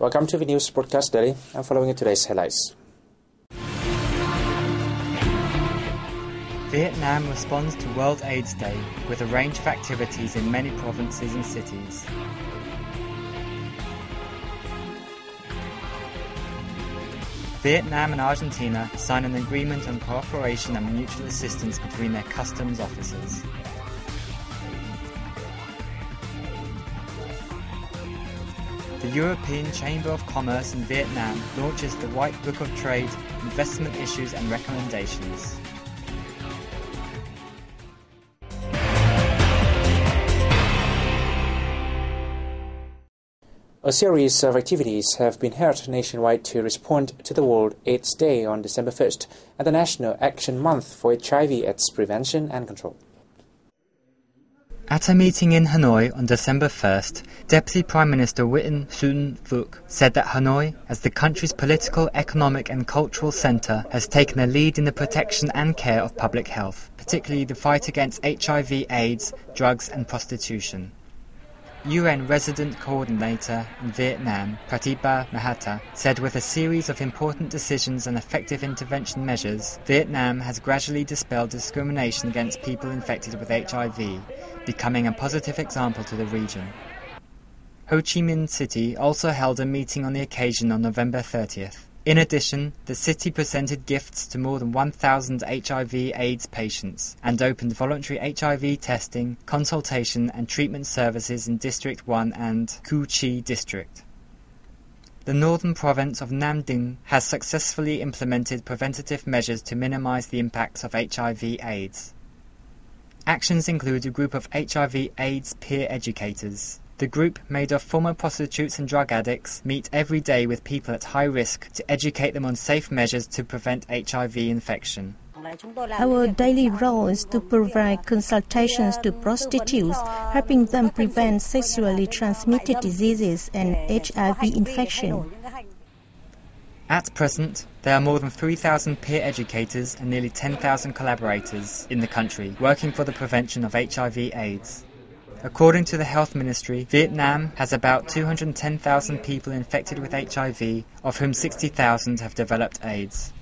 Welcome to the News Broadcast Daily. I'm following today's highlights. Vietnam responds to World AIDS Day with a range of activities in many provinces and cities. Vietnam and Argentina sign an agreement on cooperation and mutual assistance between their customs officers. The European Chamber of Commerce in Vietnam launches the White Book of Trade, Investment Issues and Recommendations. A series of activities have been held nationwide to respond to the World AIDS Day on December 1st and the National Action Month for HIV/AIDS Prevention and Control. At a meeting in Hanoi on December 1st, Deputy Prime Minister Nguyễn Xuân Phúc said that Hanoi, as the country's political, economic and cultural centre, has taken a lead in the protection and care of public health, particularly the fight against HIV/AIDS, drugs and prostitution. UN Resident Coordinator in Vietnam, Pratibha Mahata, said with a series of important decisions and effective intervention measures, Vietnam has gradually dispelled discrimination against people infected with HIV, becoming a positive example to the region. Ho Chi Minh City also held a meeting on the occasion on November 30th. In addition, the city presented gifts to more than 1,000 HIV/AIDS patients and opened voluntary HIV testing, consultation and treatment services in District 1 and Cu Chi District. The northern province of Nam Dinh has successfully implemented preventative measures to minimize the impacts of HIV/AIDS. Actions include a group of HIV/AIDS peer educators. The group, made of former prostitutes and drug addicts, meet every day with people at high risk to educate them on safe measures to prevent HIV infection. Our daily role is to provide consultations to prostitutes, helping them prevent sexually transmitted diseases and HIV infection. At present, there are more than 3,000 peer educators and nearly 10,000 collaborators in the country working for the prevention of HIV/AIDS. According to the Health Ministry, Vietnam has about 210,000 people infected with HIV, of whom 60,000 have developed AIDS.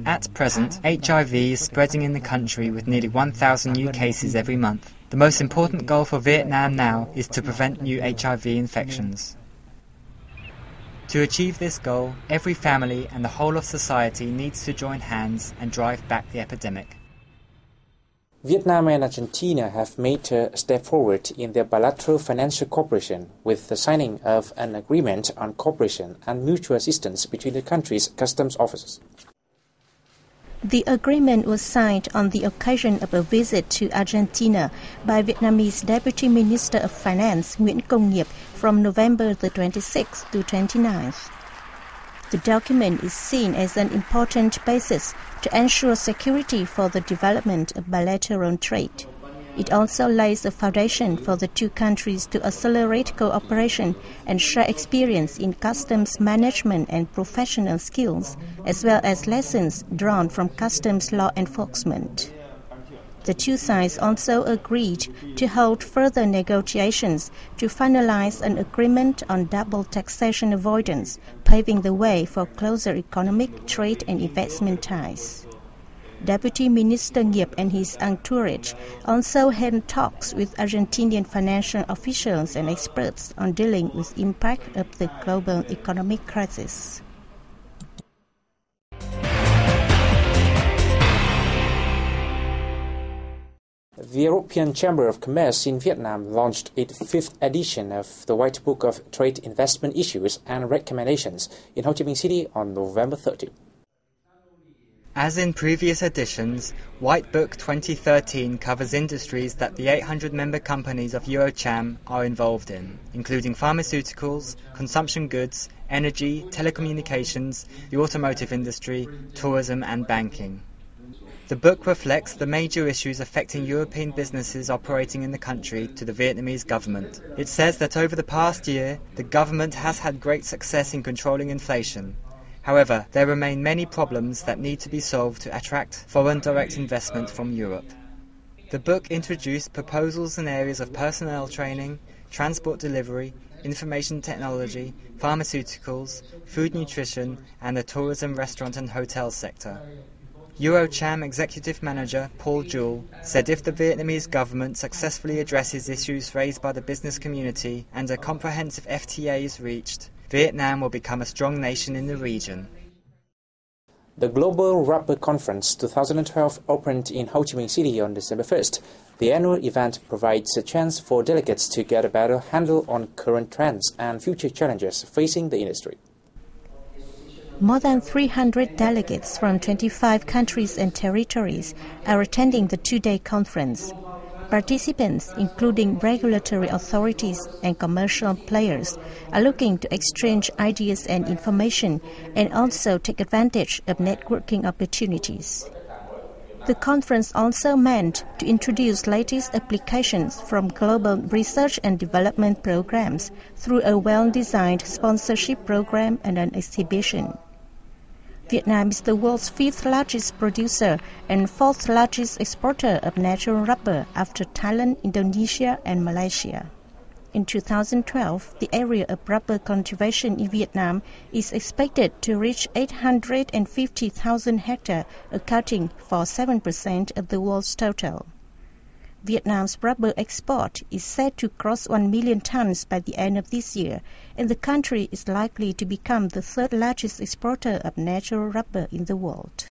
At present, HIV is spreading in the country with nearly 1,000 new cases every month. The most important goal for Vietnam now is to prevent new HIV infections. To achieve this goal, every family and the whole of society needs to join hands and drive back the epidemic. Vietnam and Argentina have made a step forward in their bilateral financial cooperation with the signing of an agreement on cooperation and mutual assistance between the countries' customs officers. The agreement was signed on the occasion of a visit to Argentina by Vietnamese Deputy Minister of Finance Nguyễn Công Nghiệp from November the 26th to 29th. The document is seen as an important basis to ensure security for the development of bilateral trade. It also lays a foundation for the two countries to accelerate cooperation and share experience in customs management and professional skills, as well as lessons drawn from customs law enforcement. The two sides also agreed to hold further negotiations to finalize an agreement on double taxation avoidance, paving the way for closer economic, trade and investment ties. Deputy Minister Nghiệp and his entourage also held talks with Argentinian financial officials and experts on dealing with the impact of the global economic crisis. The European Chamber of Commerce in Vietnam launched its 5th edition of the White Book of Trade, Investment Issues and Recommendations in Ho Chi Minh City on November 30. As in previous editions, White Book 2013 covers industries that the 800 member companies of Eurocham are involved in, including pharmaceuticals, consumption goods, energy, telecommunications, the automotive industry, tourism and banking. The book reflects the major issues affecting European businesses operating in the country to the Vietnamese government. It says that over the past year, the government has had great success in controlling inflation. However, there remain many problems that need to be solved to attract foreign direct investment from Europe. The book introduced proposals in areas of personnel training, transport delivery, information technology, pharmaceuticals, food nutrition, and the tourism, restaurant and hotel sector. Eurocham Executive Manager Paul Jewell said if the Vietnamese government successfully addresses issues raised by the business community and a comprehensive FTA is reached, Vietnam will become a strong nation in the region. The Global Rubber Conference 2012 opened in Ho Chi Minh City on December 1st. The annual event provides a chance for delegates to get a better handle on current trends and future challenges facing the industry. More than 300 delegates from 25 countries and territories are attending the two-day conference. Participants, including regulatory authorities and commercial players, are looking to exchange ideas and information and also take advantage of networking opportunities. The conference also meant to introduce latest applications from global research and development programs through a well-designed sponsorship program and an exhibition. Vietnam is the world's fifth largest producer and fourth largest exporter of natural rubber after Thailand, Indonesia, and Malaysia. In 2012, the area of rubber cultivation in Vietnam is expected to reach 850,000 hectares, accounting for 7% of the world's total. Vietnam's rubber export is set to cross 1 million tons by the end of this year, and the country is likely to become the third largest exporter of natural rubber in the world.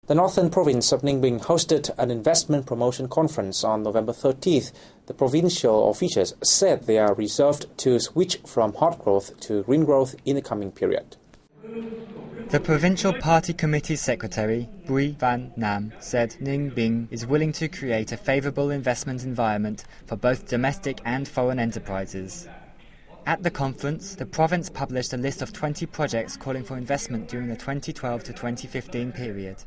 The northern province of Ninh Bình hosted an investment promotion conference on November 30th. The provincial officials said they are resolved to switch from hot growth to green growth in the coming period. The Provincial Party Committee Secretary, Bùi Văn Nam, said Ninh Bình is willing to create a favourable investment environment for both domestic and foreign enterprises. At the conference, the province published a list of 20 projects calling for investment during the 2012 to 2015 period.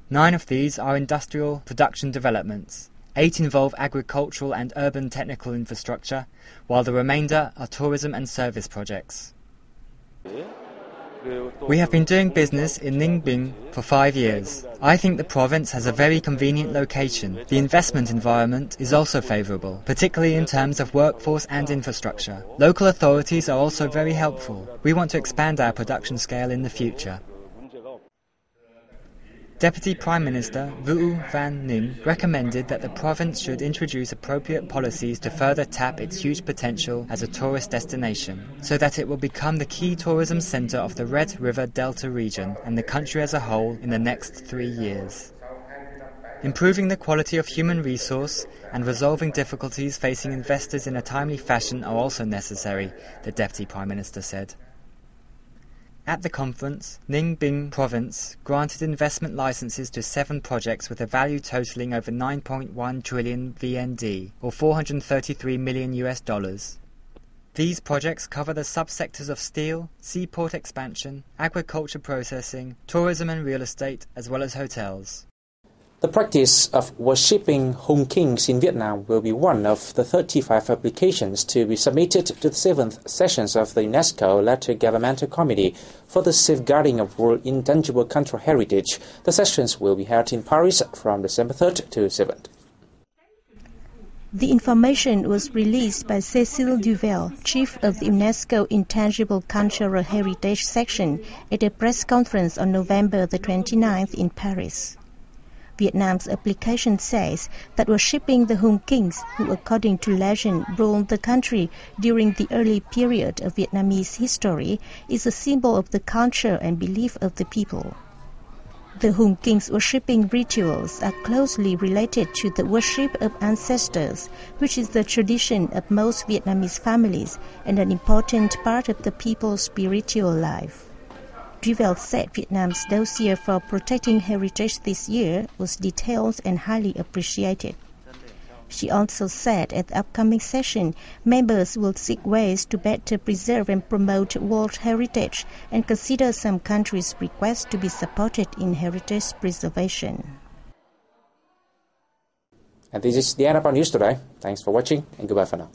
9 of these are industrial production developments, 8 involve agricultural and urban technical infrastructure, while the remainder are tourism and service projects. We have been doing business in Ninh Bình for 5 years. I think the province has a very convenient location. The investment environment is also favourable, particularly in terms of workforce and infrastructure. Local authorities are also very helpful. We want to expand our production scale in the future. Deputy Prime Minister Vu Van Ninh recommended that the province should introduce appropriate policies to further tap its huge potential as a tourist destination, so that it will become the key tourism centre of the Red River Delta region and the country as a whole in the next 3 years. Improving the quality of human resource and resolving difficulties facing investors in a timely fashion are also necessary, the Deputy Prime Minister said. At the conference, Ninh Bình province granted investment licenses to 7 projects with a value totaling over 9.1 trillion VND, or $433 million. These projects cover the subsectors of steel, seaport expansion, agriculture processing, tourism and real estate, as well as hotels. The practice of worshipping Hung Kings in Vietnam will be one of the 35 applications to be submitted to the 7th sessions of the UNESCO-led Governmental Committee for the Safeguarding of World Intangible Cultural Heritage. The sessions will be held in Paris from December 3rd to 7th. The information was released by Cécile Duvel, Chief of the UNESCO Intangible Cultural Heritage Section, at a press conference on November the 29th in Paris. Vietnam's application says that worshipping the Hung Kings, who according to legend ruled the country during the early period of Vietnamese history, is a symbol of the culture and belief of the people. The Hung Kings worshipping rituals are closely related to the worship of ancestors, which is the tradition of most Vietnamese families and an important part of the people's spiritual life. Duvel said Vietnam's dossier for protecting heritage this year was detailed and highly appreciated. She also said at the upcoming session, members will seek ways to better preserve and promote world heritage and consider some countries' requests to be supported in heritage preservation. And this is the end of our news today. Thanks for watching and goodbye for now.